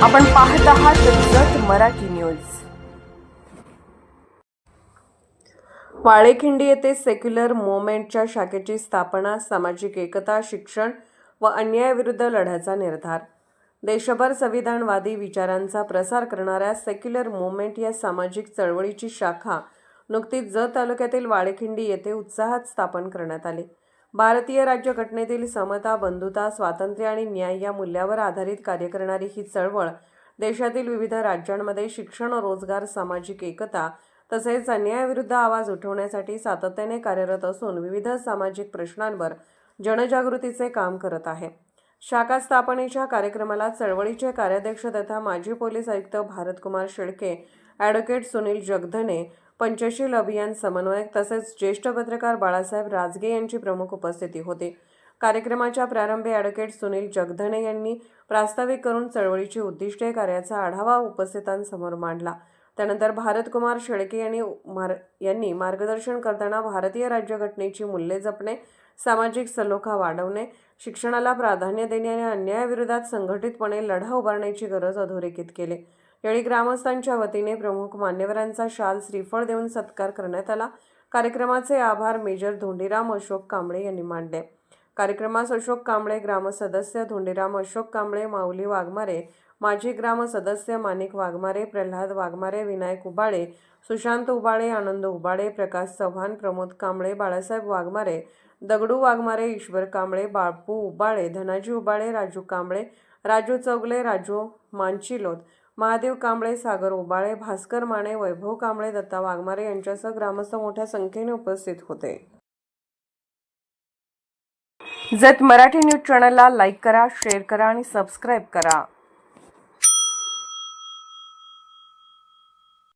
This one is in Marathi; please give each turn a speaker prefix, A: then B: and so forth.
A: आपण पाहत आहात जत मराठी न्यूज। वाळेखिंडी येथे सेक्युलर मूव्हमेंटच्या शाखेची स्थापना, सामाजिक एकता, शिक्षण व अन्यायाविरुद्ध लढ्याचा निर्धार। देशभर संविधानवादी विचारांचा प्रसार करणाऱ्या सेक्युलर मूव्हमेंट या सामाजिक चळवळीची शाखा नुकतीच जत तालुक्यातील वाळेखिंडी येथे उत्साहात स्थापन करण्यात आली। भारतीय राज्यघटनेतील समता, बंधुता, स्वातंत्र्य आणि न्याय या मूल्यावर आधारित कार्य करणारी ही चळवळ देशातील विविध राज्यांमध्ये शिक्षण, रोजगार, सामाजिक एकता तसेच अन्यायाविरुद्ध आवाज उठवण्यासाठी सातत्याने कार्यरत असून विविध सामाजिक प्रश्नांवर जनजागृतीचे काम करत आहे। शाखा स्थापनेच्या कार्यक्रमाला चळवळीचे कार्याध्यक्ष तथा माजी पोलीस आयुक्त भारतकुमार शेळके, ॲडव्होकेट सुनील जगधने, पंचशील अभियान समन्वयक तसेच ज्येष्ठ पत्रकार बाळासाहेब राजगे यांची प्रमुख उपस्थिती होती। कार्यक्रमाच्या प्रारंभी ॲडव्होकेट सुनील जगधने यांनी प्रास्ताविक करून चळवळीची उद्दिष्टे, कार्याचा आढावा उपस्थितांसमोर मांडला। त्यानंतर भारतकुमार शेळके यांनी मार्गदर्शन करताना भारतीय राज्यघटनेची मूल्ये जपणे, सामाजिक सलोखा वाढवणे, शिक्षणाला प्राधान्य देणे आणि अन्यायाविरोधात संघटितपणे लढा उभारण्याची गरज अधोरेखित केली। यावेळी ग्रामस्थांच्या वतीने प्रमुख मान्यवरांचा शाल, श्रीफळ देऊन सत्कार करण्यात आला। कार्यक्रमाचे आभार मेजर धोंडीराम अशोक कांबळे यांनी मानले। कार्यक्रमास अशोक कांबळे, ग्रामसदस्य धोंडीराम अशोक कांबळे, माऊली वाघमारे, माजी ग्रामसदस्य माणिक वाघमारे, प्रल्हाद वाघमारे, विनायक उबाळे, सुशांत उबाळे, आनंद उबाळे, प्रकाश चव्हाण, प्रमोद कांबळे, बाळासाहेब वाघमारे, दगडू वाघमारे, ईश्वर कांबळे, बापू उबाळे, धनाजी उबाळे, राजू कांबळे, राजू चौगले, राजू मांचिलोत, महादेव कांबळे, सागर उबाळे, भास्कर माने, वैभव कांबळे, दत्ता वाघमारे यांच्यासह ग्रामस्थ मोठ्या संख्येने उपस्थित होते। जत मराठी न्यूज चॅनलला लाईक करा, शेअर करा आणि सबस्क्राईब करा।